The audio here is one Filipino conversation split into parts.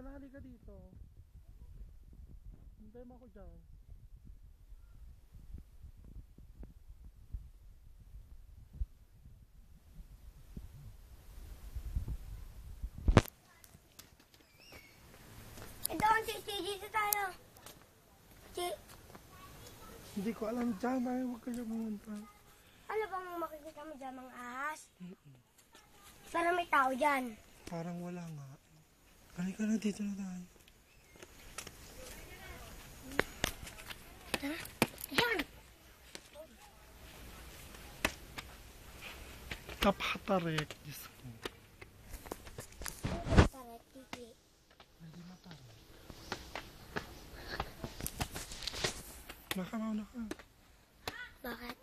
Mahal, halika dito. Hintay mo ako dyan. Ito ang dito tayo. Hindi ko alam dyan, ay huwag kayo pumunta. Ano bang makikita mo dyan, mga ahas? Parang may tao dyan. Parang wala nga. Halika na, dito na tayo. Yan! Kapatarik, Diyos ko. Tarik, titi. Hindi matarik. Nakamauna ka. Bakit?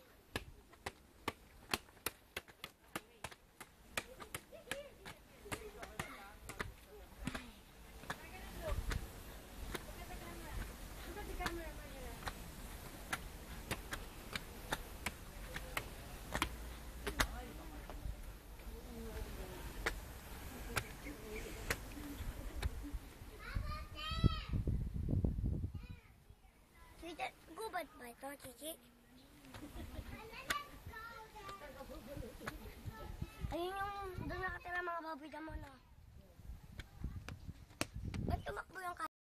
Gubat ba ito, Chichi? Ayun yung doon nakatira mga baboy damo na. Ba't tumakbo yung